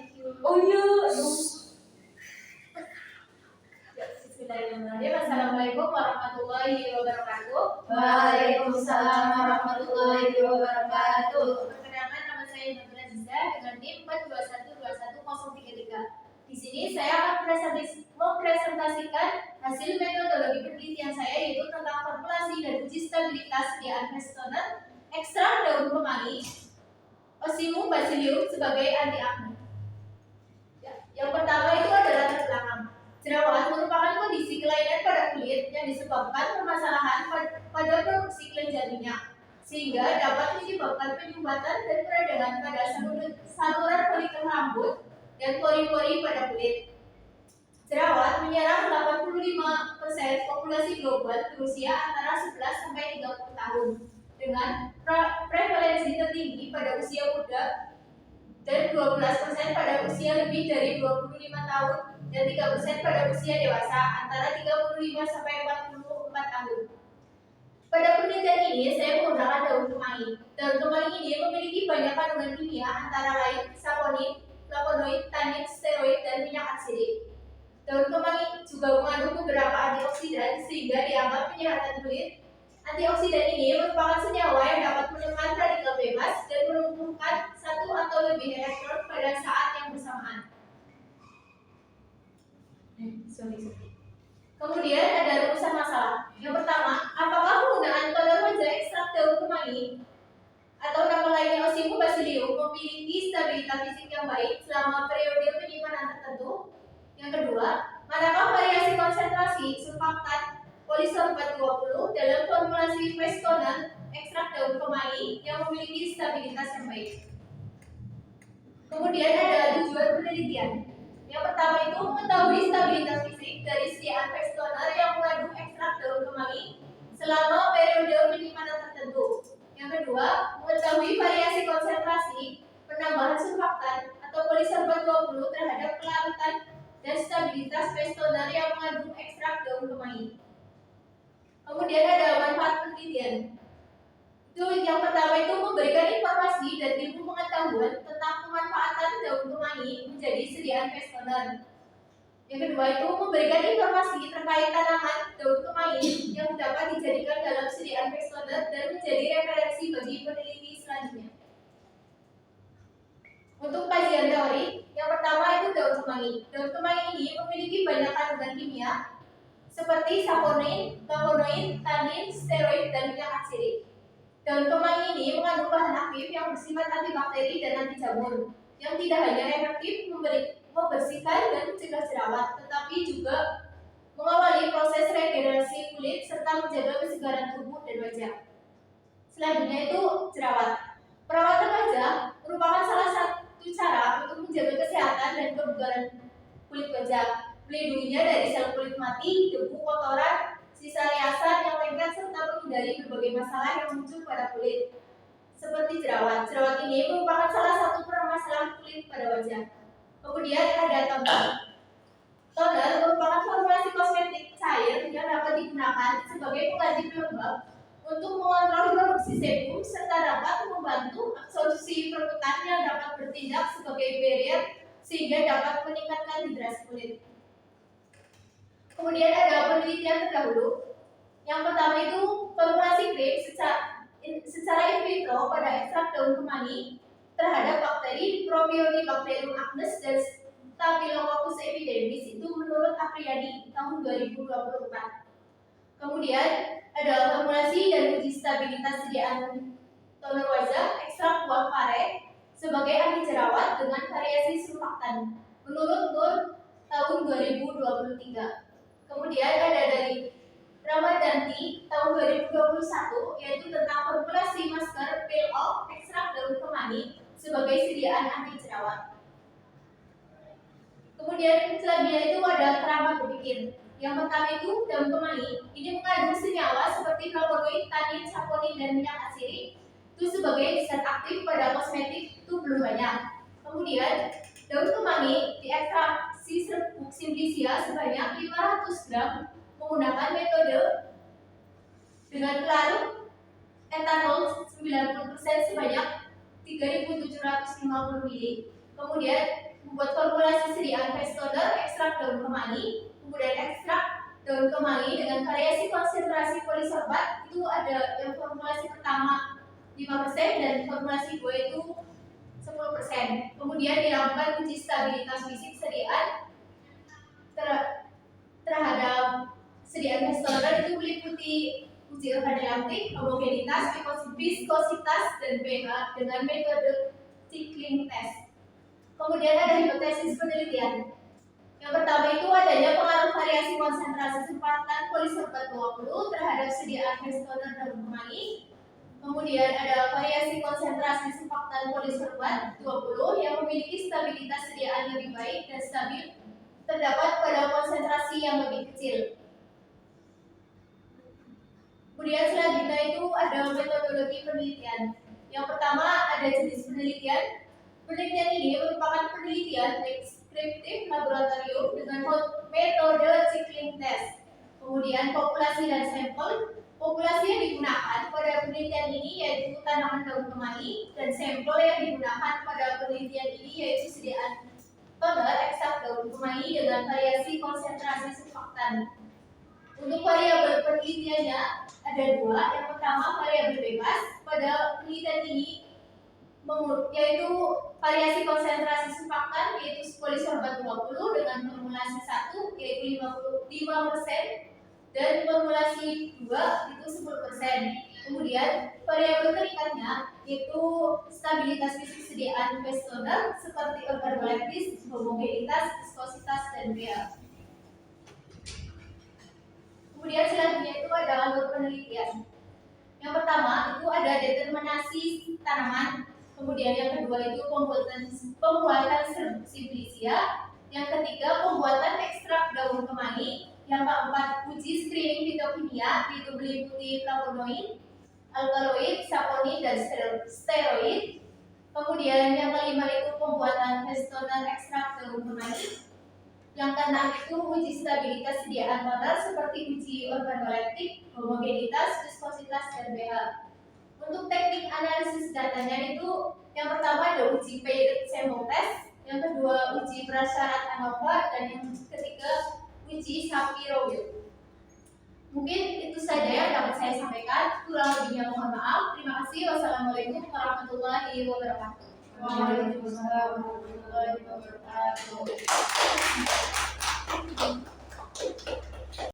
thank you. Oh iya. Ya, bismillahirrahmanirrahim. Assalamualaikum warahmatullahi wabarakatuh. Waalaikumsalam warahmatullahi wabarakatuh. Perkenalkan, nama saya Nabila Ziza dengan NIM 4212103. Di sini saya akan mempresentasikan hasil metodologi penelitian saya, yaitu tentang formulasi dan uji stabilitas sediaan Westoner ekstrak daun kemangi Osimum basilium sebagai anti akne. Ya, yang pertama itu adalah latar belakang. Jerawat merupakan kondisi kelainan pada kulit yang disebabkan permasalahan pada produksi kelenjar minyak, sehingga dapat menyebabkan penyumbatan dan peradangan pada saluran folikel rambut dan pori-pori pada kulit. Jerawat menyerang 85% populasi global berusia antara 11 sampai 30 tahun dengan prevalensi tertinggi pada usia muda dan 12% pada usia lebih dari 25 tahun dan 3% pada usia dewasa antara 35 sampai 44 tahun. Pada penelitian ini saya menggunakan daun kemangi. Daun kemangi ini memiliki banyak kandungan kimia antara lain saponin, flavonoid, tannin, steroid, dan minyak atsidik. Daun kemangi juga mengandung beberapa antioksidan sehingga dianggap menyehatkan kulit. Antioksidan ini merupakan senyawa yang dapat menekan radikal bebas dan melumpuhkan satu atau lebih elektron pada saat yang bersamaan. Kemudian ada rumusan masalah. Yang pertama, apakah penggunaan toner wajah ekstrak daun kemangi atau nama lainnya Osimum basilium memiliki stabilitas fisik yang baik selama periode penyimpanan tertentu? Yang kedua, manakah variasi konsentrasi surfaktan polisorbat 20 dalam formulasi Westoner ekstrak daun kemangi yang memiliki stabilitas yang baik? Kemudian ada tujuan penelitian. Yang pertama itu mengetahui stabilitas fisik dari sediaan Westoner yang mengandung ekstrak daun kemangi selama periode penyimpanan tertentu. Yang kedua, mengetahui variasi konsentrasi penambahan surfaktan atau polisorbat 20 terhadap kelarutan dan stabilitas Westoner yang mengandung ekstrak daun kemangi. Kemudian ada manfaat penelitian. Yang pertama itu memberikan informasi dan ilmu pengetahuan tentang pemanfaatan daun kemangi menjadi sediaan Westoner. Yang kedua itu memberikan informasi terkait tanaman daun kemangi yang dapat dijadikan dalam sediaan Westoner dan menjadi referensi bagi peneliti selanjutnya. Untuk kajian teori, yang pertama itu daun kemangi. Daun kemangi ini memiliki banyak kandungan kimia seperti saponin, flavonoid, tannin, steroid, dan minyak atsidik. Daun kemangi ini mengandung bahan aktif yang bersifat antibakteri dan anti jamur, yang tidak hanya efektif membersihkan dan mencegah jerawat, tetapi juga mengawali proses regenerasi kulit serta menjaga kesegaran tubuh dan wajah. Selanjutnya itu jerawat. Perawatan wajah merupakan salah satu cara untuk menjaga kesehatan dan kebugaran kulit wajah, melindunginya dari sel kulit mati, debu, kotoran, sisa riasan yang lengket, serta menghindari berbagai masalah yang muncul pada kulit, seperti jerawat. Jerawat ini merupakan salah satu permasalahan kulit pada wajah. Kemudian ada toner. Toner merupakan formulasi kosmetik cair yang dapat digunakan sebagai pengganti pelembab untuk mengontrol produksi sebum serta dapat membantu absorpsi perkutan yang dapat bertindak sebagai barrier sehingga dapat meningkatkan hidrasi kulit. Kemudian ada penelitian terdahulu. Yang pertama itu formulasi krim secara in vitro pada ekstrak daun kemangi terhadap bakteri Propionibacterium acnes dan Staphylococcus epidermis itu menurut Apriyadi tahun 2024. Kemudian ada formulasi dan uji stabilitas sediaan toner wajah ekstrak buah pare sebagai anti jerawat dengan variasi surfaktan menurut Nur tahun 2023. Kemudian ada dari Ramadanti tahun 2021 yaitu tentang formulasi masker peel off ekstrak daun kemangi sebagai sediaan anti jerawat. Kemudian selanjutnya itu ada keramat berpikir. Yang pertama itu daun kemangi ini mengandung senyawa seperti flavonoid, tannin, saponin, dan minyak atsidik. Itu sebagai zat aktif pada kosmetik itu belum banyak. Kemudian daun kemangi diekstraksi serbuk simplicia sebanyak 500 gram menggunakan metode dengan pelarut etanol 90% sebanyak 3.750 ml. Kemudian membuat formulasi sediaan fast toner, ekstrak daun kemangi, kemudian ekstrak daun kemangi dengan variasi konsentrasi polisorbat. Itu ada yang formulasi pertama 5% dan formulasi 2 itu 10%. Kemudian dilakukan uji stabilitas fisik sediaan terhadap sediaan fast toner itu meliputi uji organoleptik, homogenitas, viskositas, dan pH dengan metode cycling test. Kemudian ada hipotesis penelitian. Yang pertama itu adanya pengaruh variasi konsentrasi surfaktan polisorbat 20 terhadap sediaan fast toner daun kemangi. Kemudian ada variasi konsentrasi surfaktan polisorbat 20 yang memiliki stabilitas sediaan lebih baik dan stabil terdapat pada konsentrasi yang lebih kecil. Kemudian selanjutnya itu ada metodologi penelitian. Yang pertama ada jenis penelitian. Penelitian ini merupakan penelitian deskriptif laboratorium dengan metode cycling test. Kemudian populasi dan sampel. Populasi yang digunakan pada penelitian ini yaitu tanaman daun kemangi, dan sampel yang digunakan pada penelitian ini yaitu sediaan toner ekstrak daun kemangi dengan variasi konsentrasi surfaktan. Untuk variabel penelitiannya ada 2. Yang pertama variabel bebas. Pada penelitian ini yaitu variasi konsentrasi surfaktan yaitu polisorbat 20 dengan formulasi 1 yaitu 5% dan formulasi 2 itu 10%. Kemudian variabel terikatnya yaitu stabilitas fisik sediaan fast toner seperti organoleptis, homogenitas, viskositas, dan pH. Kemudian selanjutnya itu ada alur penelitian. Yang pertama itu ada determinasi tanaman. Kemudian yang kedua itu pembuatan simplicia. Yang ketiga pembuatan ekstrak daun kemangi. Yang keempat uji screening fitokimia yaitu meliputi flavonoid, alkaloid, saponin, dan steroid. Kemudian yang kelima itu pembuatan fast toner ekstrak daun kemangi. Yang keenam itu uji stabilitas sediaan toner seperti uji organoleptik, homogenitas, viskositas, dan pH. Untuk teknik analisis datanya itu yang pertama ada uji paired sample test, yang kedua uji prasyarat ANOVA, dan yang ketiga uji Shapiro-Wilk. Mungkin itu saja yang dapat saya sampaikan. Kurang lebihnya mohon maaf. Terima kasih. Wassalamualaikum warahmatullahi wabarakatuh. Waalaikumsalam warahmatullahi wabarakatuh.